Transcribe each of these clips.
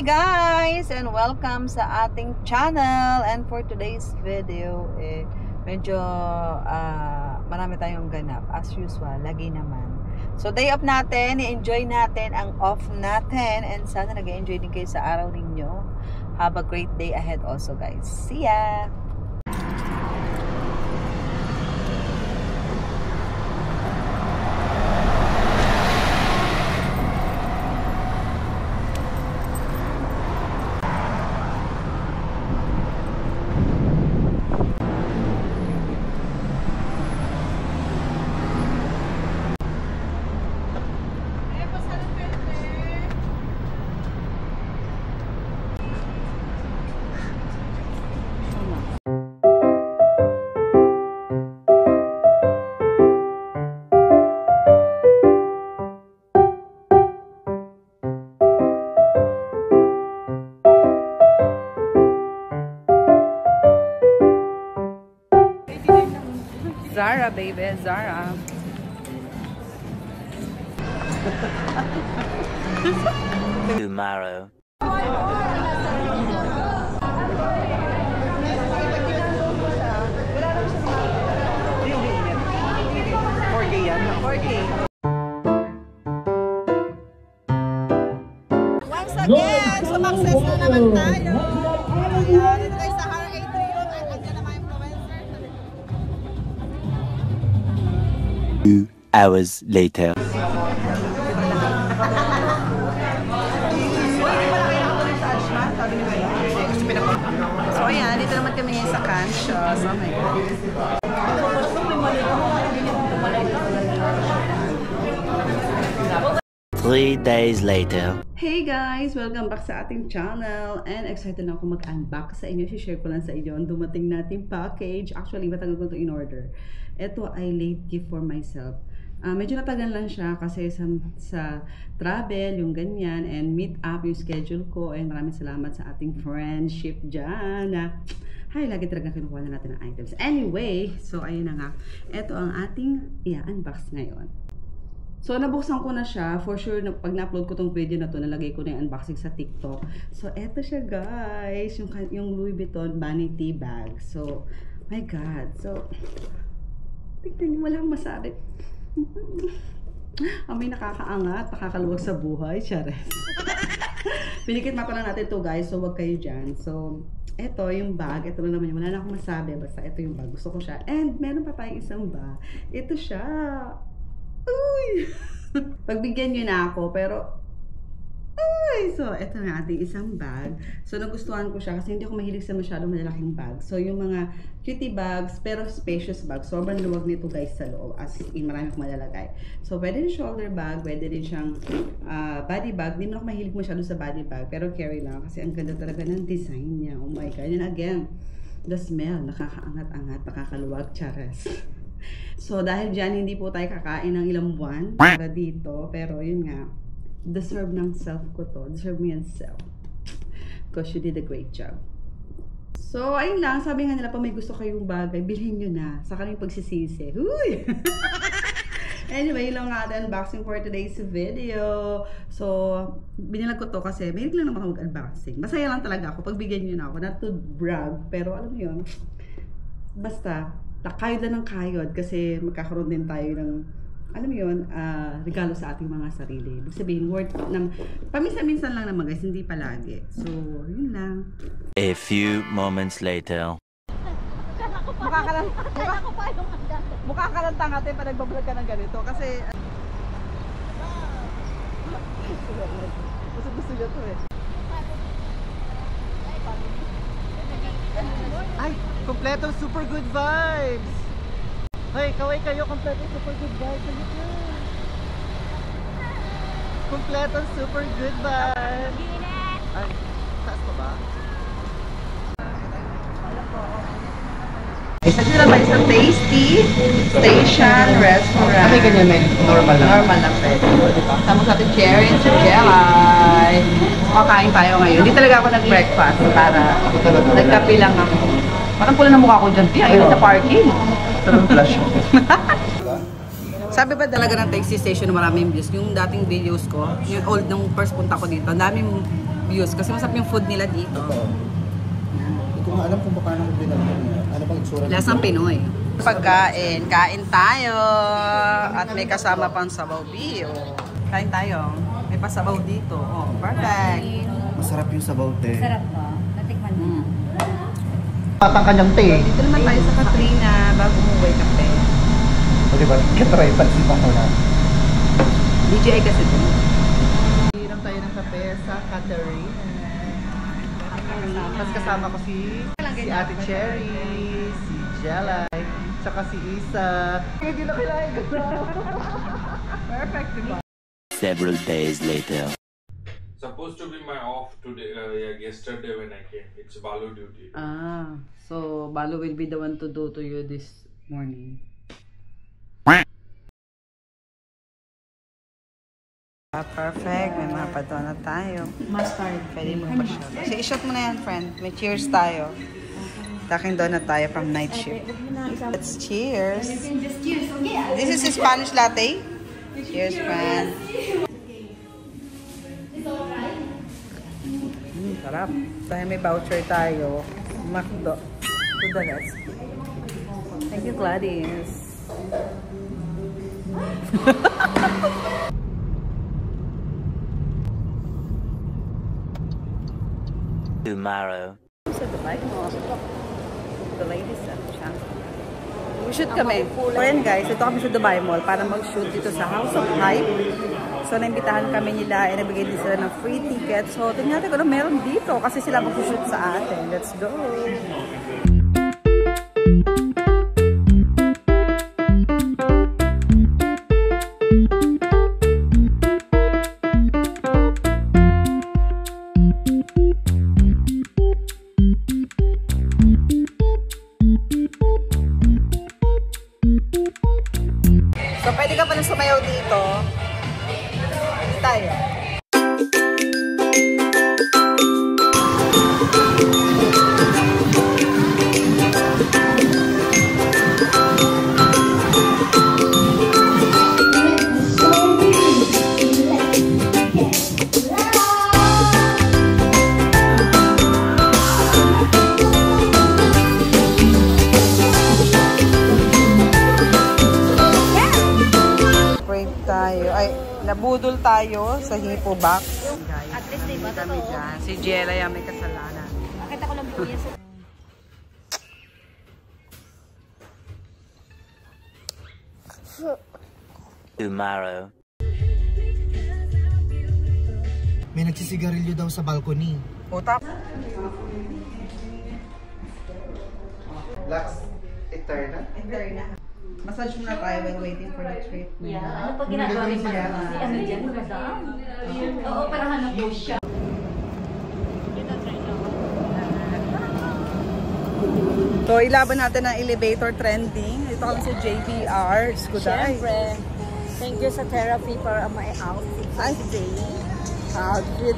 guys! And welcome sa ating channel. And for today's video, medyo marami tayong ganap. As usual, lagi naman. So day off natin, i-enjoy natin ang off natin. And sana nag-enjoy din kayo sa araw ninyo. Have a great day ahead also guys. See ya! Zara, baby, Zara. Tomorrow. Once again, sumakses na naman tayo. Dito guys sa Har Atrium at andyan naman influencer. 2 hours later. So ayan, dito naman kami sa Canchos. Oh my God. 3 days later. Hey guys! Welcome back sa ating channel. And excited na ako mag-unbox sa inyo. I-share ko lang sa inyo ang dumating nating package. Actually, matagal ko ito in order. Ito ay late gift for myself. Medyo natagal lang siya kasi sa travel, yung ganyan, and meet up yung schedule ko. And maraming salamat sa ating friendship dyan. Hay, lagi talaga kinukuha na natin ang items. Anyway, so ayun na nga. Ito ang ating i-unbox ngayon. So, nabuksan ko na siya. For sure, pag na-upload ko tong video na to, nalagay ko na yung unboxing sa TikTok. So, eto siya guys. Yung Louis Vuitton vanity bag. So, my God. So, tignan niyo, wala akong masabi. May nakakaangat, nakakaluwag sa buhay. Chares. Pinikit mata lang natin to guys. So, wag kayo dyan. So, eto yung bag. Ito lang naman yung wala na akong masabi. Basta ito yung bag. Gusto ko siya. And, meron pa tayong isang bag. Ito siya. Uy! Pagbigyan nyo na ako, pero ay! So, ito na ating isang bag. So, nagustuhan ko siya kasi hindi ako mahilig sa masyadong malalaking bag. So, yung mga cutie bags, pero spacious bag. Sobrang luwag nito guys sa loob. As in, marami akong malalagay. So, pwede rin shoulder bag, pwede rin siyang body bag. Hindi mo ako mahilig masyado sa body bag, pero carry lang. Kasi ang ganda talaga ng design niya. Oh my God. And again, the smell. Nakakaangat-angat, nakakaluwag. Chares. So, dahil dyan, hindi po tayo kakain ng ilang buwan para dito. Pero, yun nga, deserve ng self ko to. Deserve mo yan self. Because you did a great job. So, ayun lang. Sabi nga nila, pa may gusto kayong bagay, bilhin nyo na. Sa kaming pagsisisi. Huy! Anyway, yun lang nga ating unboxing for today's video. So, binilag ko to kasi may lang naman ako mag-unboxing. Masaya lang talaga ako. Pagbigyan nyo na ako. Not to brag. Pero, alam mo yun, basta, kayod lang ng kayod kasi magkakaroon din tayo ng, alam mo yun, regalo sa ating mga sarili. Ibig sabihin, worth ng, paminsan-minsan lang naman guys, hindi palagi. So, yun lang. A few moments later. Mukha ka lang tanga tayo pa nagbablog ka ng ganito kasi, gusto nyo to eh. Ay, kompletong super good vibes! Hoy, kaway kayo, kompletong super good vibes. Kompletong super good vibes! Ay, taas pa ba? Isa sila ba sa Tasty Station Restaurant? Ay, ganyan eh. Normal lang. Normal lang pwede. Tama sa ating cherry and jelly. Makain tayo ngayon. Hindi talaga ako nag-breakfast para nagkape lang ako. Parang pula na mukha ko dyan. Tiyan, ayun sa parking. Talagang flash. Sabi ba talaga ng taxi station na maraming views? Yung dating videos ko, yung old nung first punta ko dito, daming views. Kasi masarap yung food nila dito. Oo. Hindi ko nga alam kung paano ko ginagawa niya. Ano bang itsura? Lasang Pinoy. Pagkain. Kain tayo. At may kasama pang sabaw bio. Kain tayo. May pasabaw dito. Oh, perfect. Masarap yung sabaw, te. Sarap po. Natikman mo. Patang kanyang te. Dito naman tayo sa Katrina bago umuwi kape. O diba? Katry, pansipan ko na. DJI kasi ito. Inom tayo ng kape sa Katrina. Tapos kasama ko si Ate Cherry, si Jelay, tsaka si Isa. Hindi na kailangan ko na. Perfect, diba? Several days later. Supposed to be my off today, yesterday when I came. It's Balu duty. Ah, so Balu will be the one to do to you this morning. Perfect. May mga pato na tayo. Mustard. Pwede mo pa shot. Kasi i-shot mo na yan, friend. May cheers tayo. Taking donut tayo from night shift. Let's cheers. Cheers. Okay. This is a Spanish latte. Cheers, friend. Sarap. Dahil may voucher tayo. McDo. To the rest. Thank you, Gladys. Tomorrow. Sa Dubai mo. The ladies at we shoot kami. So yan guys, ito kami sa Dubai Mall para mag-shoot dito sa House of Hype. So naimbitahan kami nila at nabigay din sila ng free ticket. So tingnan natin kung ano meron dito kasi sila mag-shoot sa atin. Let's go! So, pwede ka pa na sumayaw dito. Dito tayo. Nabudol tayo sa Hippo Box. Guys, At least diba kami totoo? dyan. Si Jella yung may kasalanan. Nakita ko lang po yan sa... Tomorrow. May nagsisigarilyo daw sa balcony. Puta. Lux Eterna? Eterna. Massage muna tayo while waiting for the treatment. Yeah. Ano pag ginagawa rin pala? Si ano dyan? Madam? Oo, para hanap po siya. So, ilaban natin ang elevator trending. Ito kami sa JBR. Skuday. Siyempre. Thank you sa therapy for my outfit for today. Outfit.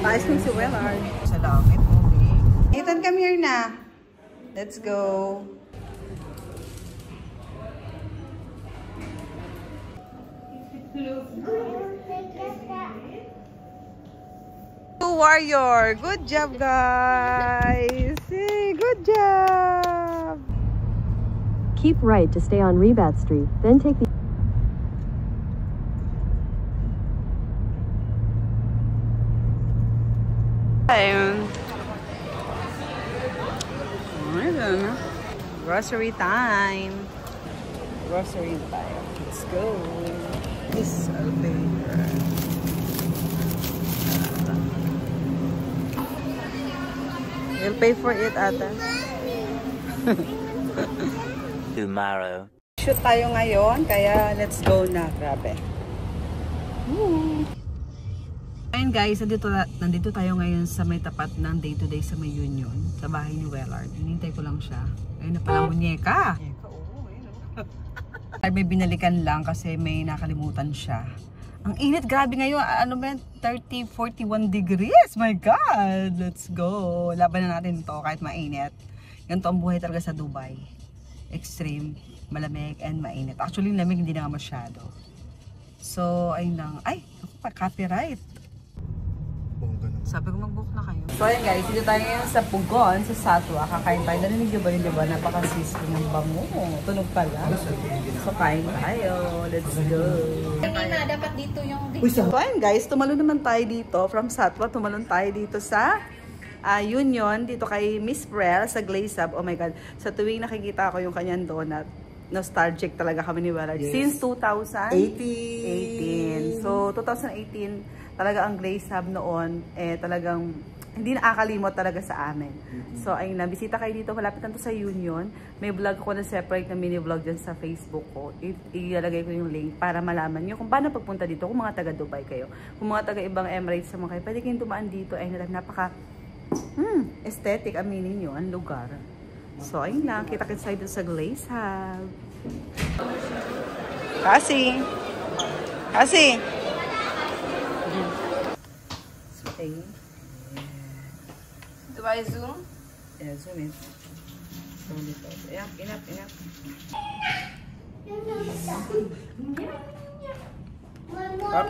Ice cream si Willard. Sa langit, okay. Ethan, come here na. Let's go. Warrior. Good job, guys. Hey, good job. Keep right to stay on Rebat Street, then take the... Grocery time. Grocery time. Let's go. This elevator. You'll pay for it, Ata. Tomorrow. mag-shoot tayo ngayon, kaya let's go na. Grabe. Ayun guys, nandito tayo ngayon sa may tapat ng day-to-day sa may Union, sa bahay ni Wellard. Hinintay ko lang siya. Ayun na pala, munyeka. Ay, may binalikan lang kasi may nakalimutan siya. Ang init, grabe ngayon. Ano ba yan? 30, 41 degrees. My God! Let's go. Laban na natin to kahit mainit. Ganito ang buhay talaga sa Dubai. Extreme, malamig, and mainit. Actually, lamig hindi na nga masyado. So, ayun lang. Ay, ako pa, copyright. Sabi ko mag-book na kayo. So ayun guys, dito tayo ngayon sa Pugon, sa Satwa. Kakain tayo. Narinig nyo ba yun, diba? Napaka-sisco ng bango. Tunog pala. So kain tayo. Let's go. Kanina, dapat dito yung... So ayun guys, tumalon naman tayo dito. From Satwa, tumalon tayo dito sa Union. Dito kay Miss Prel sa Glaze Up. Oh my God. Sa tuwing nakikita ko yung kanyang donut, nostalgic talaga kami ni Wellard. Yes. Since 2018. So 2018, talaga ang Glaze Hub noon, talagang hindi nakakalimot talaga sa amin. So, ayun na, bisita kayo dito, malapit na to sa Union. May vlog ko na separate na mini vlog dyan sa Facebook ko. Ilalagay ko yung link para malaman nyo kung paano pagpunta dito, kung mga taga Dubai kayo. Kung mga taga ibang Emirates naman kayo, pwede kayong dumaan dito. Ay, napaka aesthetic, aminin nyo, ang lugar. So, ayun lang, kita-kits tayo dito sa Glaze Hub. Kasi. Okay. Do I zoom? Yeah, zoom in. Enough. One more.